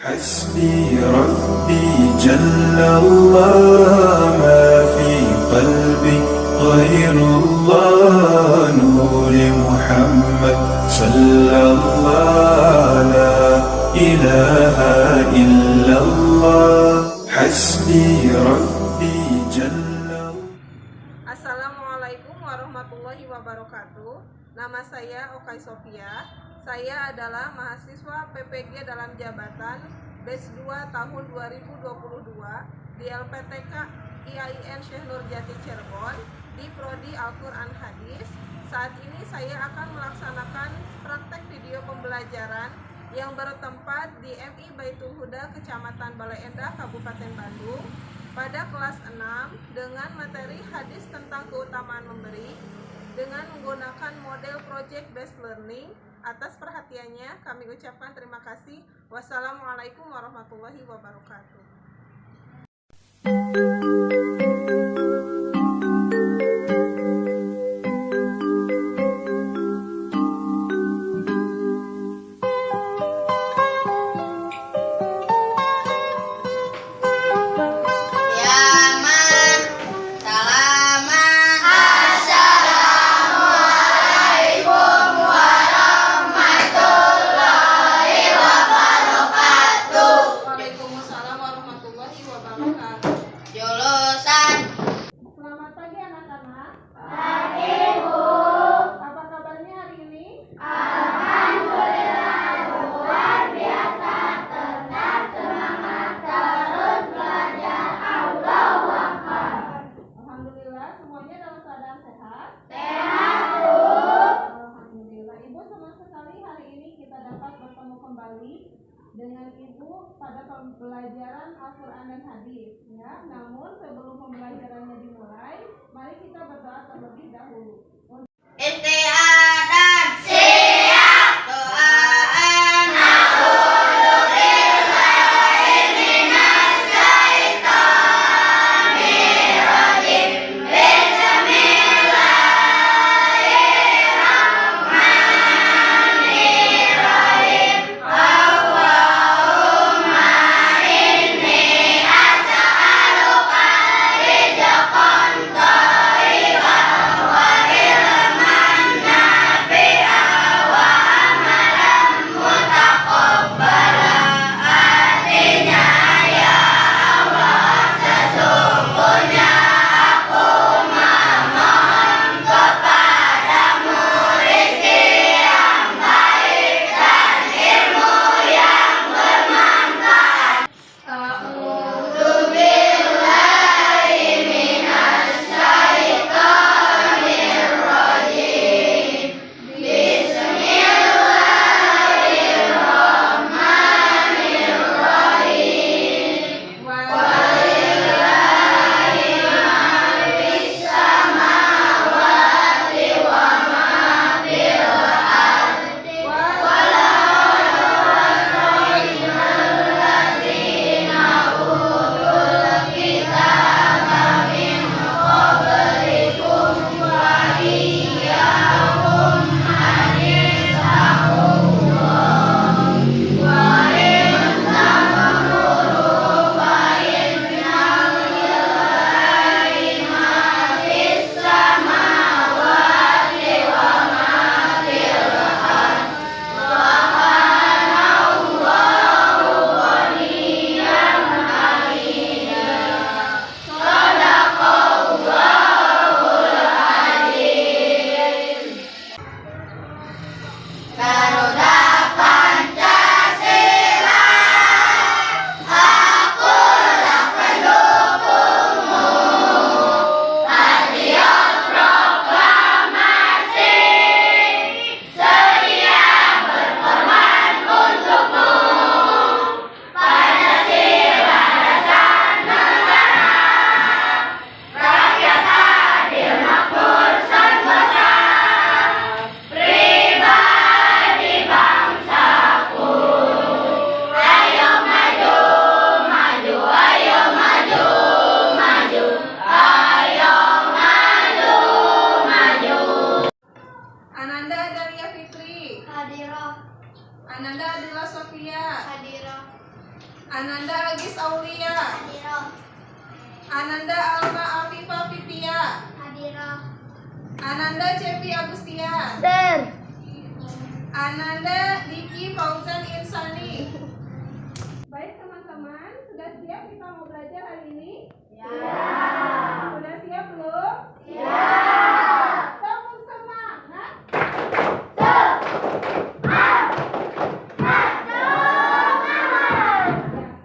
حسبي ربي جل الله ما في قلبي غير الله نور محمد صلى الله لا إله إلا الله حسبي ربي جل. Assalamualaikum warahmatullahi wabarakatuh. Nama saya Okay Sofia. Saya adalah mahasiswa PPG dalam jabatan Batch 2 tahun 2022 di LPTK IAIN Syekh Nurjati Cirebon di Prodi Al-Quran Hadis. Saat ini saya akan melaksanakan praktek video pembelajaran yang bertempat di MI Baitul Huda Kecamatan Bale Endah Kabupaten Bandung pada kelas 6 dengan materi hadis tentang keutamaan memberi dengan menggunakan model project based learning. Atas perhatiannya kami ucapkan terima kasih. Wassalamualaikum warahmatullahi wabarakatuh. Selamat pagi anak-anak. Pagi, Bu. Apa kabarnya hari ini? Alhamdulillah luar biasa. Tetap semangat terus belajar. Allahu Akbar. Alhamdulillah semuanya dalam keadaan sehat. Sehat, Bu. Alhamdulillah. Ibu senang sekali hari ini kita dapat bertemu kembali dengan Ibu pada pembelajaran Al-Quran dan Hadis. Ya, namun sebelum pembelajarannya dimulai, mari kita berdoa terlebih dahulu. Istiadat siap doaan na'udzu billahi minas syaitonir rajim bismillahirrahmanirrahim Allahumma inni as'aluka rizqan thayyiban wa ilman Ananda Agis Aulia. Hadiroh. Ananda Alma Afifa Fitia. Hadiroh. Ananda Cepi Agustia. Der. Ananda Diki Fauzan Insani. Baik teman-teman, sudah siap kita mau belajar hari ini? Ya. Sudah siap belum? Ya. Tepuk semangat.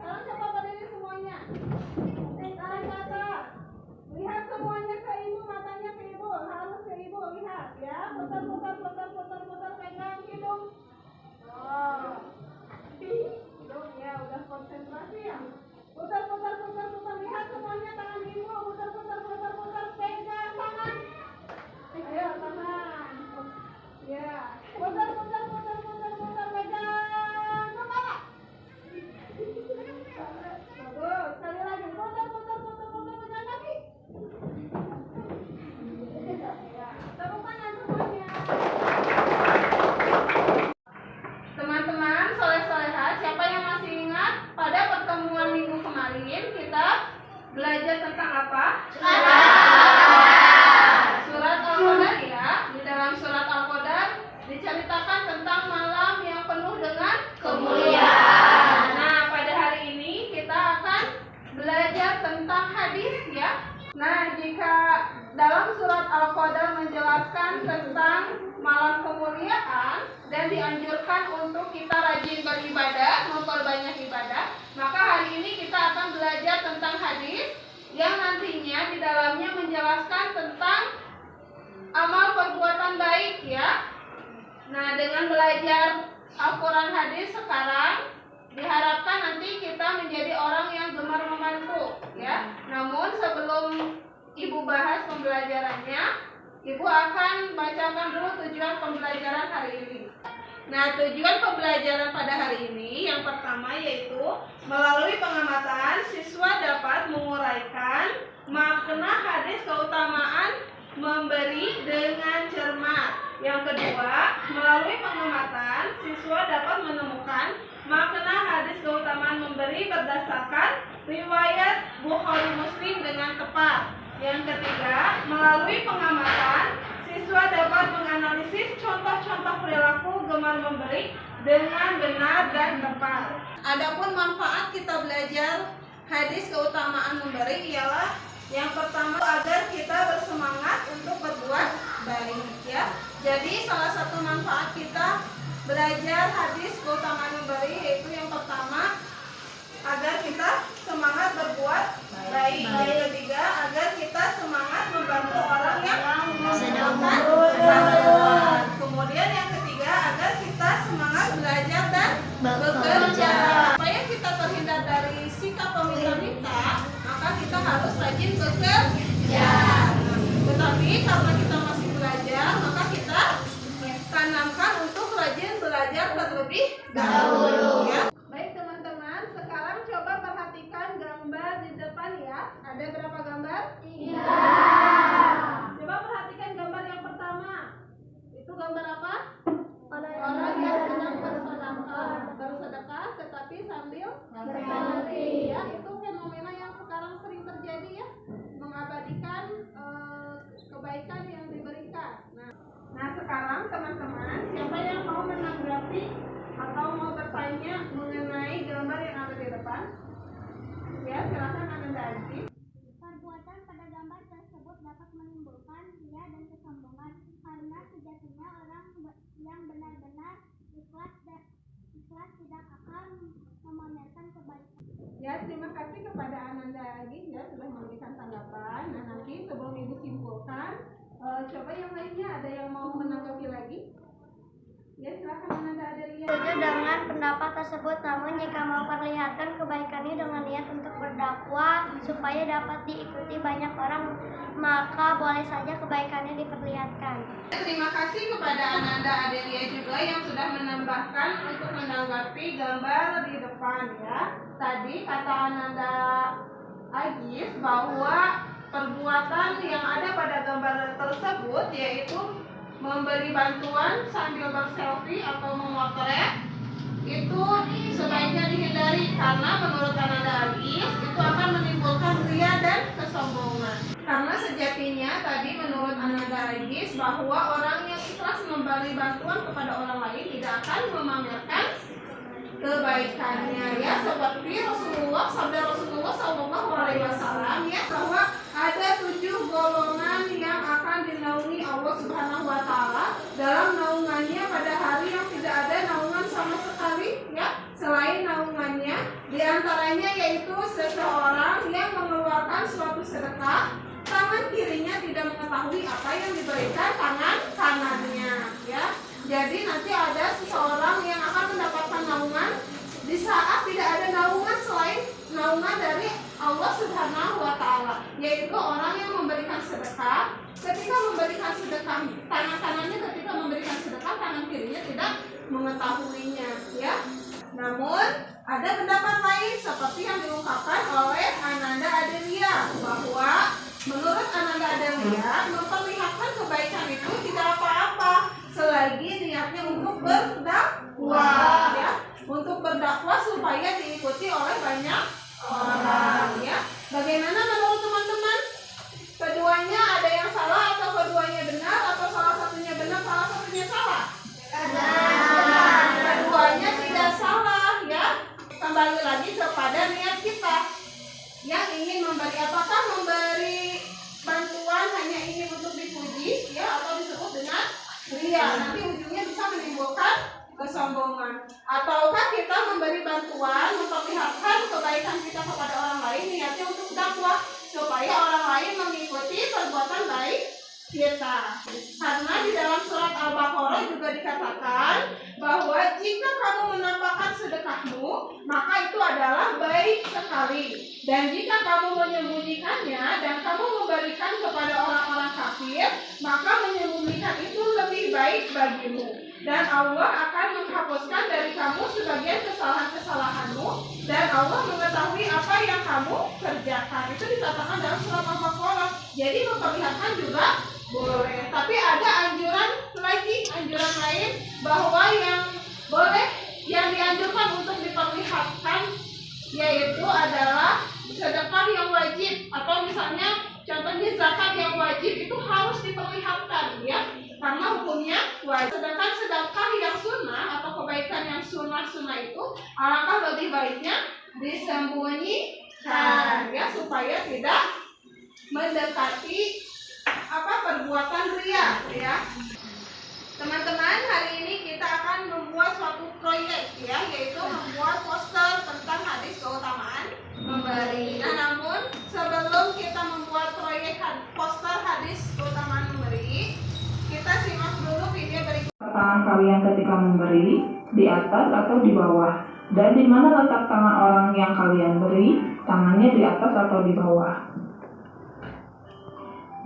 Sekarang coba berdiri semuanya. Sekarang ke atas. Lihat semuanya ke ibu, matanya ke ibu, harus ke ibu, lihat ya. Putar, pegang hidung. Oh. Hidung ya, udah konsentrasi ya. Putar, lihat semuanya tangan ibu, putar, pegang tangan. Ayo tangan. Ya, putar, pegang kepala. Bagus, sekali lagi, putar, pegang kaki. Ya, tepuk tangan semuanya. Teman-teman, soleh-soleha, siapa yang masih ingat pada pertemuan minggu kemarin kita belajar tentang apa? Surat Al-Qadar ya. Di dalam surat Al-Qadar diceritakan tentang malam yang penuh dengan kemuliaan. Nah, pada hari ini kita akan belajar tentang hadis ya. Nah, jika dalam surat Al-Qadar menjelaskan tentang malam kemuliaan dan dianjurkan untuk kita rajin beribadah, memperbanyak ibadah, maka hari ini kita akan belajar tentang hadis yang nantinya di dalamnya menjelaskan tentang amal perbuatan baik ya. Nah, dengan belajar Al-Quran hadis sekarang diharapkan nanti kita menjadi orang yang gemar membantu ya. Namun sebelum Ibu bahas pembelajarannya, Ibu akan bacakan dulu tujuan pembelajaran hari ini. Nah, tujuan pembelajaran pada hari ini yang pertama yaitu melalui pengamatan siswa dapat menguraikan makna hadis keutamaan memberi dengan cermat. Yang kedua, melalui pengamatan siswa dapat menemukan makna hadis keutamaan memberi berdasarkan riwayat Bukhari Muslim dengan tepat. Yang ketiga, melalui pengamatan siswa dapat menganalisis contoh-contoh perilaku gemar memberi dengan benar dan tepat. Adapun manfaat kita belajar hadis keutamaan memberi ialah yang pertama agar kita bersemangat untuk berbuat baik ya. Jadi salah satu manfaat kita belajar hadis keutamaan memberi yaitu yang pertama agar kita semangat berbuat baik. Yang ketiga agar kita semangat membantu orang yang membutuhkan bantuan. Kemudian yang ketiga agar kita semangat belajar dan bekerja. Supaya kita terhindar dari sikap peminta-minta, maka kita harus rajin bekerja. Tetapi karena kita masih belajar, maka kita tanamkan untuk rajin belajar terlebih dahulu ya. Baik teman-teman, sekarang coba perhatikan gambar di depan ya. Ada berapa gambar? 3. Coba perhatikan gambar yang pertama. Itu gambar apa? Orang yang sedang bersedekah tetapi sambil berselfie ya. Itu fenomena yang sekarang sering terjadi ya. Mengabadikan kebaikan yang diberikan. Nah sekarang teman-teman, siapa yang mau menanggapi atau mau bertanya mengenai gambar yang ada di depan? Ya, silakan Ananda Aji. Perbuatan pada gambar tersebut dapat menimbulkan ria dan kesombongan karena sejatinya orang yang benar-benar ikhlas tidak akan memamerkan kebaikan. Ya, terima kasih kepada Ananda Aji ya sudah memberikan tanggapan. Nah, nanti sebelum Ibu simpulkan, coba yang lainnya ada yang mau menanggapi lagi? Ya, silakan Ananda Adelia. Setuju dengan pendapat tersebut, namun jika memperlihatkan kebaikannya dengan niat untuk berdakwah supaya dapat diikuti banyak orang, maka boleh saja kebaikannya diperlihatkan. Terima kasih kepada Ananda Adelia juga yang sudah menambahkan untuk menanggapi gambar di depan ya. Tadi kata Ananda Agis bahwa perbuatan yang ada pada gambar tersebut yaitu memberi bantuan sambil berselfie atau memotret itu sebaiknya dihindari karena menurut Karena sejatinya tadi menurut Ananda Regis bahwa orang yang ikhlas memberi bantuan kepada orang lain tidak akan memamerkan kebaikannya, ya, seperti sabda Rasulullah SAW ya, bahwa ada 7 golongan yang akan dinaungi Allah Subhanahu wa Ta'ala dalam naungannya pada hari yang tidak ada naungan sama sekali, ya, selain naungannya. Di antaranya yaitu seseorang yang mengeluarkan suatu sedekah, tangan kirinya tidak mengetahui apa yang diberikan tangan kanannya, ya. Jadi nanti ada seseorang yang akan mendapatkan naungan di saat tidak ada naungan selain naungan dari Allah Subhanahu wa Ta'ala, yaitu orang yang memberikan sedekah. Ketika memberikan sedekah, tangan kanannya ketika memberikan sedekah, tangan kirinya tidak mengetahuinya, ya. Namun ada pendapat lain seperti yang diungkapkan oleh Ananda Adelia, bahwa menurut Ananda Adelia memperlihatkan kebaikan itu tidak apa-apa selagi niatnya untuk berdakwah, ya, untuk berdakwah supaya diikuti oleh banyak orang, ya. Bagaimana menurut teman-teman? Keduanya ada yang salah atau keduanya benar, atau salah satunya benar, salah satunya salah? Keduanya tidak salah, ya. Kembali lagi kepada niat kita yang ingin memberi, apakah memberi bantuan hanya ingin untuk dipuji, ya, atau disebut dengan ria, nanti ujungnya bisa menimbulkan kesombongan. Ataukah kita memberi bantuan memperlihatkan kebaikan kita kepada orang lain, niatnya untuk dakwah supaya orang lain mengikuti perbuatan baik kita. Karena di dalam surat Al-Baqarah juga dikatakan bahwa jika kamu menampakkan sedekahmu, maka itu adalah baik sekali. Dan jika kamu menyembunyikannya dan kamu memberikan kepada orang-orang kafir, maka menyembunyikan itu lebih baik bagimu. Dan Allah akan menghapuskan dari kamu sebagian kesalahan-kesalahanmu, dan Allah mengetahui apa yang kamu kerjakan. Itu dikatakan dalam surat Al-Baqarah. Jadi memperlihatkan juga boleh. Tapi ada anjuran lain bahwa yang boleh, yang dianjurkan untuk diperlihatkan yaitu adalah sedekah yang wajib, atau misalnya contohnya zakat yang wajib itu harus diperlihatkan, ya, karena hukumnya wajib. Sedangkan sedekah yang sunnah atau kebaikan yang sunnah itu alangkah lebih baiknya disembunyikan, ya, supaya tidak mendekati perbuatan ria, ya. Teman-teman, hari ini kita akan membuat suatu proyek, ya, yaitu membuat poster tentang hadis keutamaan memberi. Nah, namun sebelum kita membuat proyek poster hadis keutamaan memberi, kita simak dulu video berikut. Tangan kalian ketika memberi, di atas atau di bawah, dan di mana letak tangan orang yang kalian beri, tangannya di atas atau di bawah.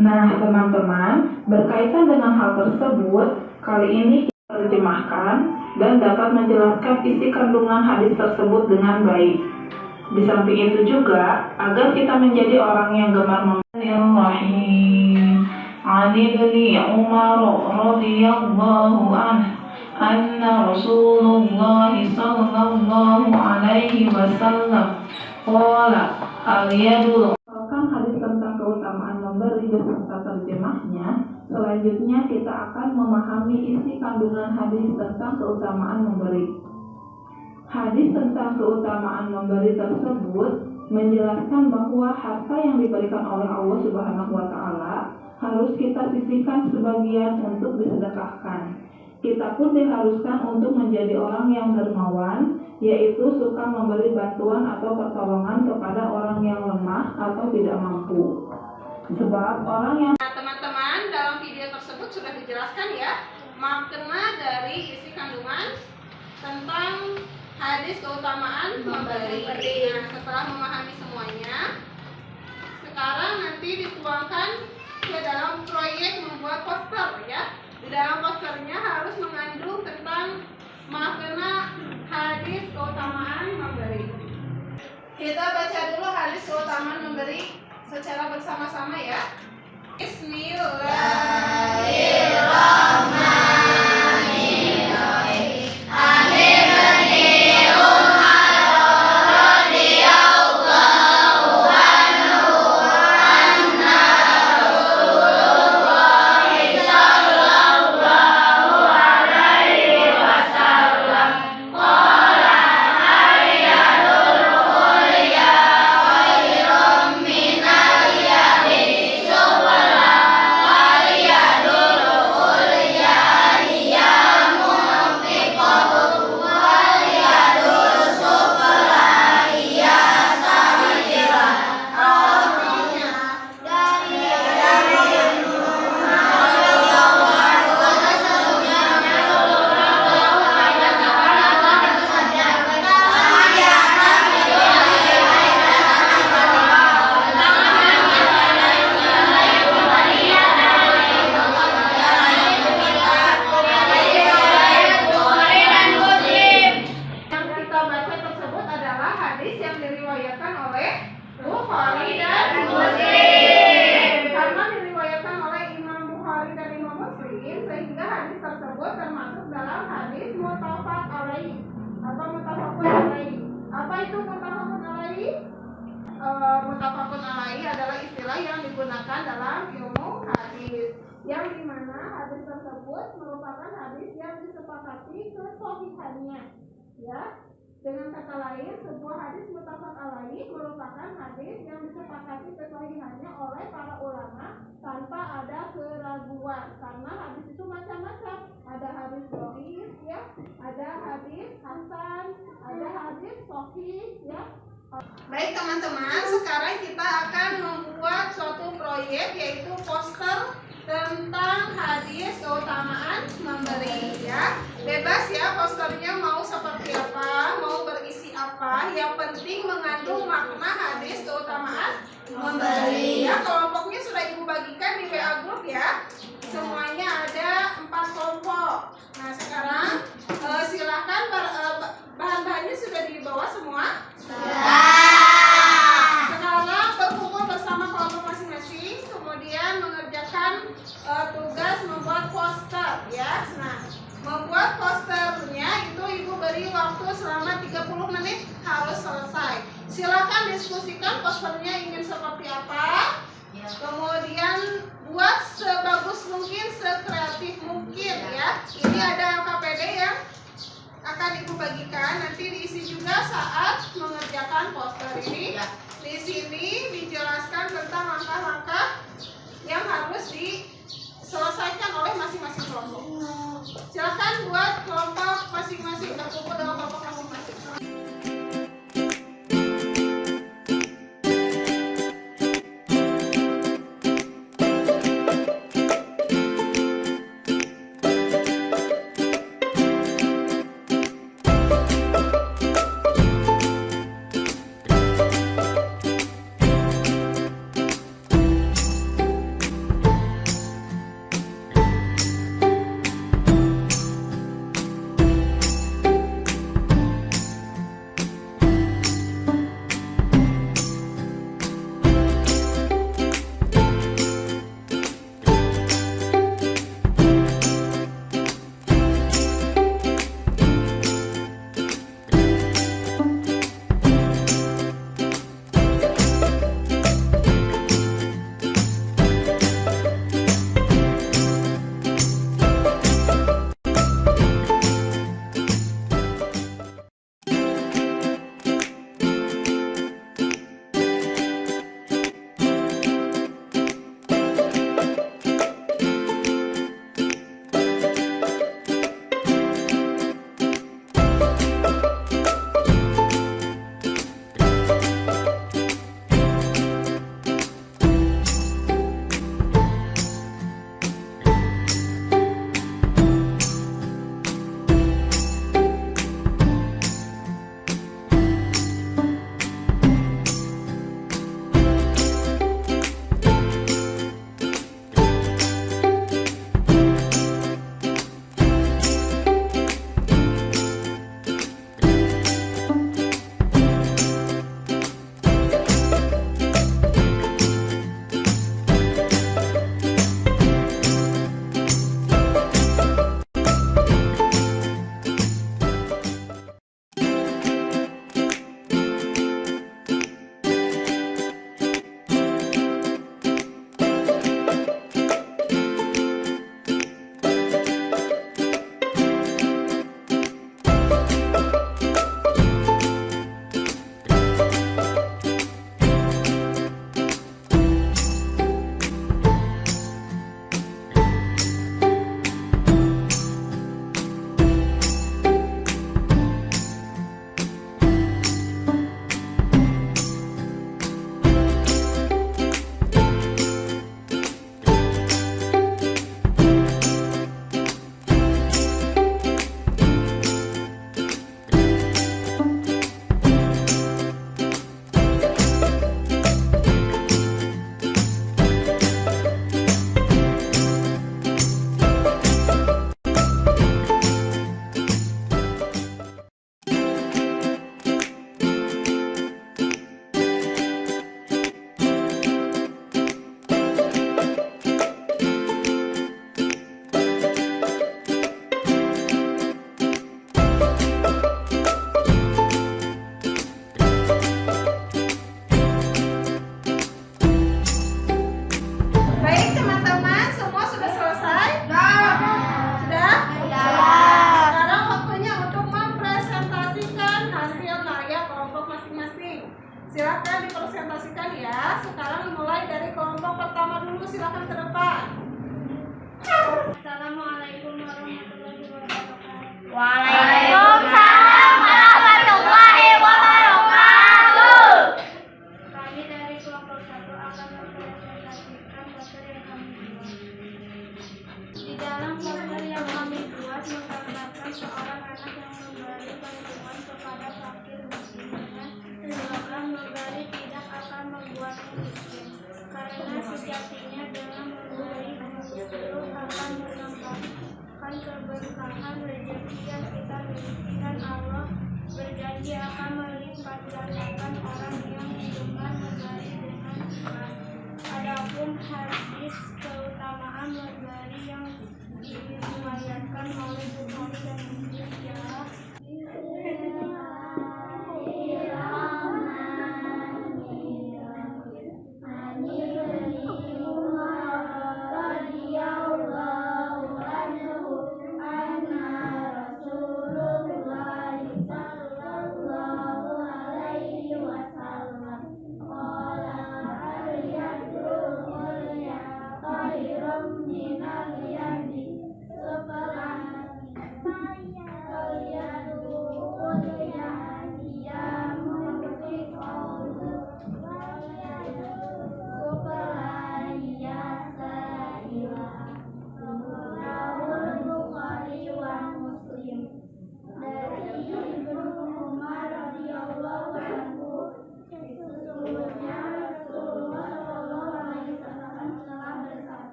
Nah, teman-teman, berkaitan dengan hal tersebut, kali ini kita terjemahkan dan dapat menjelaskan isi kandungan hadis tersebut dengan baik. Di samping itu juga, agar kita menjadi orang yang gemar Bismillahirrahmanirrahim. Ali bin Umar radhiyallahu anhu anna Rasulullah sallallahu alaihi wasallam qala al-yadu. Hadis tentang keutamaan memberi beserta terjemahnya. Selanjutnya kita akan memahami isi kandungan hadis tentang keutamaan memberi. Hadis tentang keutamaan memberi tersebut menjelaskan bahwa harta yang diberikan oleh Allah Subhanahu wa Ta'ala harus kita sisihkan sebagian untuk disedekahkan. Kita pun diharuskan untuk menjadi orang yang dermawan, yaitu suka memberi bantuan atau pertolongan kepada orang yang lemah atau tidak mampu. Sebab orang yang... Nah, teman-teman, dalam video tersebut sudah dijelaskan, ya, makna dari isi kandungan tentang hadis keutamaan memberi. Nah, setelah memahami semuanya, sekarang nanti dituangkan ke dalam proyek membuat poster, ya. Di dalam posternya harus mengandung tentang makna hadis keutamaan memberi. Kita baca dulu hadis keutamaan memberi secara bersama-sama, ya. Bismillahirrahmanirrahim. Amin. Radhiyallahu anhu anna hadis yang diriwayatkan oleh Bukhari dan Muslim. Karena diriwayatkan oleh Imam Bukhari dan Imam Muslim, sehingga hadis tersebut termasuk dalam hadis muttafaq alaih atau muttafaqun alaih. Apa itu muttafaqun alaih? Muttafaqun alaih adalah istilah yang digunakan dalam ilmu hadis, yang dimana hadis tersebut merupakan hadis yang disepakati kesohihannya. Ya, dengan kata lain, sebuah hadis muttafaq alaih merupakan hadis yang disepakati kesohihannya oleh para ulama tanpa ada keraguan. Karena hadis itu macam-macam. Ada hadis sahih, ya, ada hadis hasan, ada hadis sahih, ya. Baik teman-teman, sekarang kita akan membuat suatu proyek, yaitu poster tentang hadis keutamaan memberi, ya. Bebas ya, posternya mau seperti apa, mau berisi apa, yang penting mengandung makna hadis keutamaan memberi, ya. Kelompoknya sudah ibu bagikan di WA group, ya. Semuanya ada 4 kelompok. Nah sekarang silakan bahan-bahannya sudah dibawa semua. Sekarang berkumpul bersama kelompok masing-masing, kemudian mengerjakan tugas membuat poster, ya. Nah, membuat posternya itu ibu beri waktu selama 30 menit harus selesai. Silakan diskusikan posternya ingin seperti apa. Kemudian buat sebagus mungkin, sekreatif mungkin, ya. Ini ada LKPD yang akan ibu bagikan, nanti diisi juga saat mengerjakan poster ini. Di sini dijelaskan tentang langkah-langkah yang harus diselesaikan oleh masing-masing kelompok. Silakan buat kelompok masing-masing, berkumpul dengan kelompok masing-masing. Silakan dipresentasikan ya. Sekarang mulai dari kelompok pertama dulu, silakan ke depan. Assalamualaikum warahmatullahi wabarakatuh. Waalaikumsalam warahmatullahi wabarakatuh. Kami dari kelompok 1 akan mempresentasikan poster yang kami buat. Di dalam poster yang kami buat menggambarkan seorang anak yang memberi bantuan kepada fakir miskin dengan slogan memberi tidak akan membuatmu miskin. Karena sejatinya dengan memberi justru akan menambahkan keberkahan rezeki yang kita miliki dan Allah berjanji akan melipat gandakan orang yang gemar memberi dengan ikhlas. Adapun hadis keutamaan memberi yang diriwayatkan oleh Bukhari dan Muslim ialah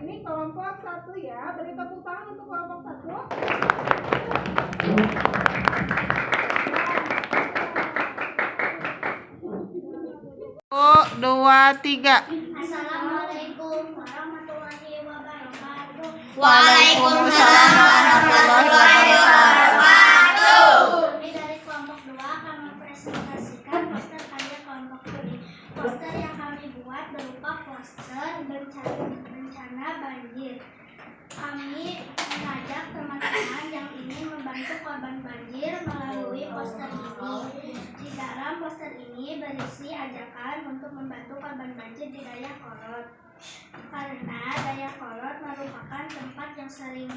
Ini kelompok 1 ya. Beri tepuk tangan untuk kelompok 1. Dua, tiga. Assalamualaikum warahmatullahi wabarakatuh. Waalaikumsalam warahmatullahi wabarakatuh. Kami dari kelompok 2 akan mempresentasikan poster karya kelompok studi. Poster yang kami buat berupa poster bencana banjir. Kami mengajak teman-teman yang ingin membantu korban banjir melalui poster ini. Di dalam poster ini berisi ajakan untuk membantu korban banjir di Dayakolot. Karena Dayakolot merupakan tempat yang sering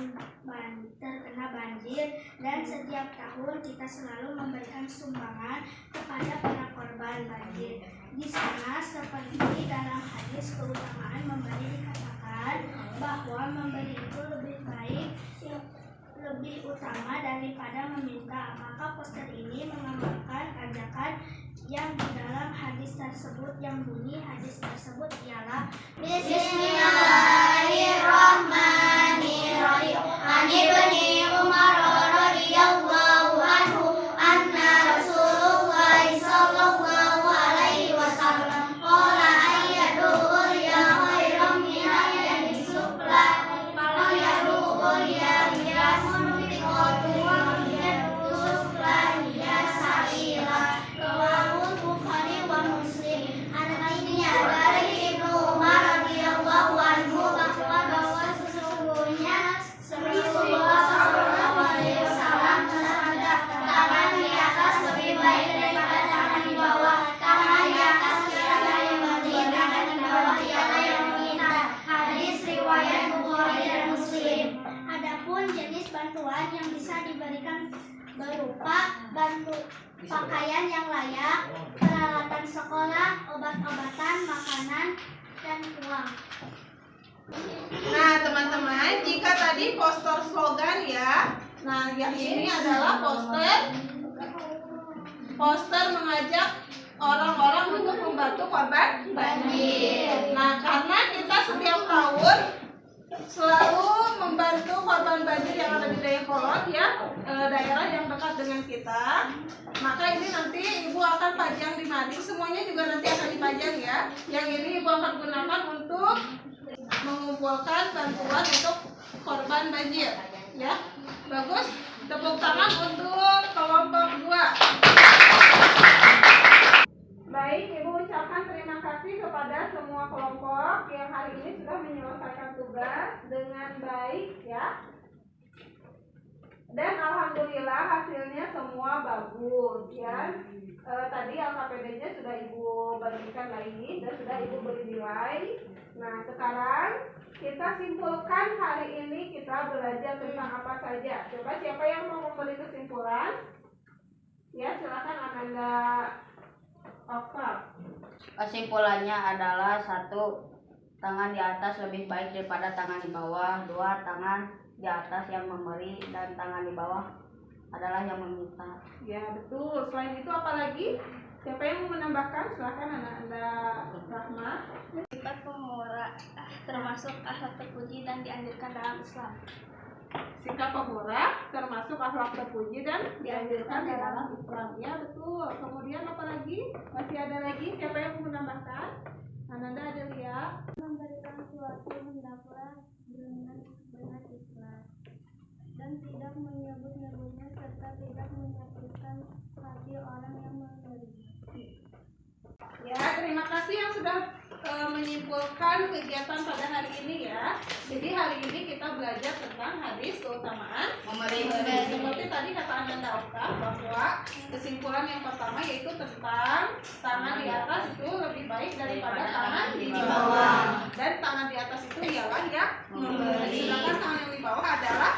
terkena banjir dan setiap tahun kita selalu memberikan sumbangan kepada para korban banjir. Di sana seperti dalam hadis keutamaan memberi dikatakan bahwa memberi itu lebih baik, lebih utama daripada meminta. Maka poster ini menggambarkan ajakan yang di dalam hadis tersebut yang bunyi hadis tersebut ialah Bismillahirrahmanirrahim. An Ibni Umar radhiyallahu anhu anna Rasulullah sallallahu alaihi wasallam qala ayyadul ya khairam min ayyadis sufla fala yadul ya munfiqatu wa yadul sufla ya sa'ila. Rawahul Bukhari wa Muslim. Anaknya dari Ibnu Umar radhiyallahu anhu bahwa sesungguhnya Rasulullah sallallahu alaihi wasallam bersabda, tangan di atas lebih baik daripada tangan di bawah. Tangan di atas ialah yang memberi, tangan di bawah ialah yang meminta. Hadis riwayat Bukhari dan Muslim. Adapun jenis bantuan yang bisa diberikan berupa bantu pakaian yang layak, peralatan sekolah, obat-obatan, makanan, dan uang. Nah teman-teman, jika tadi poster slogan ya, nah yang ini adalah poster mengajak orang-orang untuk membantu korban banjir. Nah karena kita setiap tahun selalu membantu korban banjir yang ada di Dayakolot ya, daerah yang dekat dengan kita, maka ini nanti ibu akan pajang di mading, semuanya juga nanti akan dipajang ya. Yang ini ibu akan gunakan untuk mengumpulkan bantuan untuk korban banjir ya. Bagus, tepuk tangan untuk kelompok 2. Baik ibu kasih kepada semua kelompok yang hari ini sudah menyelesaikan tugas dengan baik ya. Dan alhamdulillah hasilnya semua bagus ya. Tadi LKPD-nya sudah Ibu bagikan lagi dan sudah Ibu beri nilai. Nah, sekarang kita simpulkan hari ini kita belajar tentang apa saja. Coba siapa yang mau memberi kesimpulan? Ya, silakan Ananda Okta. Kesimpulannya adalah 1. Tangan di atas lebih baik daripada tangan di bawah. 2. Tangan di atas yang memberi dan tangan di bawah adalah yang meminta. Ya, betul. Selain itu apa lagi? Siapa yang mau menambahkan? Silakan Ananda Rahma. Sifat pemurah termasuk akhlak terpuji dan dianjurkan dalam Islam. Sikap pemurah termasuk akhlak terpuji dan dianjurkan di dalam Islam. Ya, betul. Kemudian apa lagi? Masih ada lagi? Siapa yang mau menambahkan? Ananda ada lihat. Memberikan suatu hendaklah dengan benar ikhlas dan tidak menyebut-nyebutnya serta tidak menyakitkan hati orang yang menerima. Ya, terima kasih yang sudah menyimpulkan kegiatan pada hari ini ya. Jadi hari ini kita belajar tentang hadis keutamaan Memberi. Seperti tadi kata Ananda Okta bahwa kesimpulan yang pertama yaitu tentang tangan di atas itu lebih baik daripada tangan di bawah. Dan tangan di atas itu ialah yang memberi. Sedangkan tangan yang di bawah adalah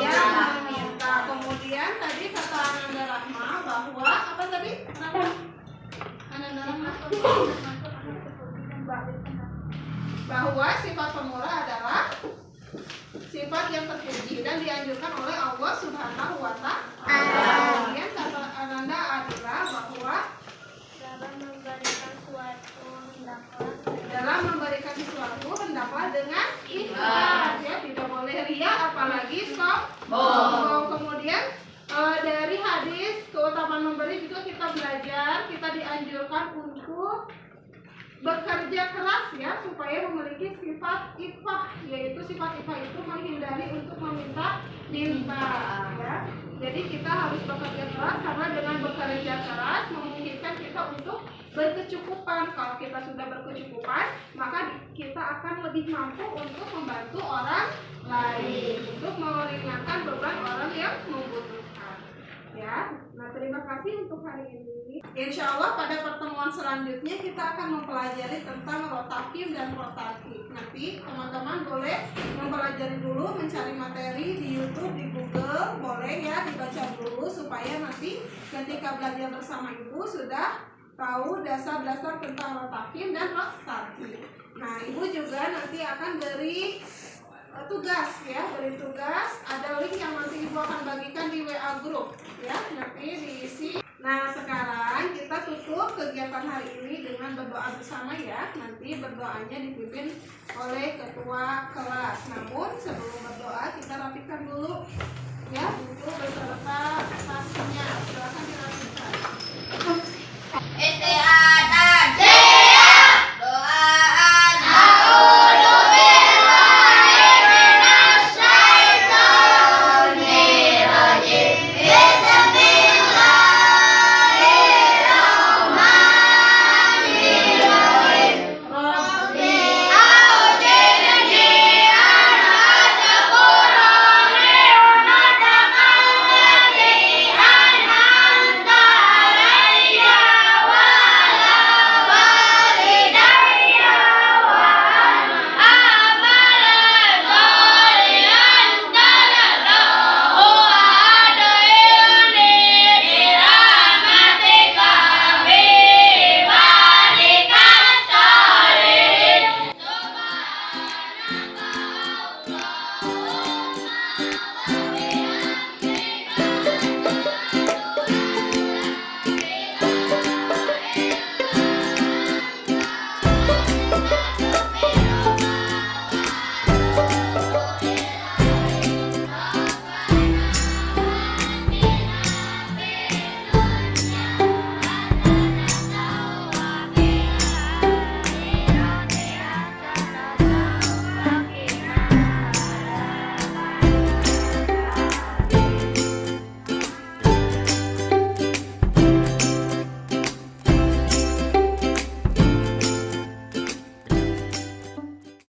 yang meminta. Kemudian tadi kata Ananda Rahma bahwa apa tadi? Ananda Rahma bahwa sifat pemurah adalah sifat yang terpuji dan dianjurkan oleh Allah Subhanahu wa Ta'ala. Kemudian kata Ananda adalah bahwa dalam memberikan sesuatu hendaklah dengan ikhlas ya, tidak boleh ria apalagi sombong. Kemudian dari hadis keutamaan memberi juga kita belajar, kita dianjurkan untuk bekerja keras ya supaya memiliki sifat ifah, yaitu sifat ifah itu menghindari untuk meminta ya. Jadi kita harus bekerja keras karena dengan bekerja keras memungkinkan kita untuk berkecukupan. Kalau kita sudah berkecukupan, maka kita akan lebih mampu untuk membantu orang lain, untuk meringankan beban orang yang membutuhkan. Ya, nah terima kasih untuk hari ini. Insya Allah pada pertemuan selanjutnya kita akan mempelajari tentang rotakim dan rotatif. Nanti teman-teman boleh mempelajari dulu, mencari materi di YouTube, di Google, boleh ya dibaca dulu supaya nanti ketika belajar bersama Ibu sudah tahu dasar-dasar tentang rotakim dan rotatif. Nah, Ibu juga nanti akan beri tugas ya, beri tugas, ada link yang nanti Ibu akan bagikan di WA group ya, nanti diisi. Nah, sekarang kita tutup kegiatan hari ini dengan berdoa bersama ya. Nanti berdoanya dipimpin oleh ketua kelas. Namun sebelum berdoa kita rapikan dulu ya buku beserta tasnya. Silakan dirapikan.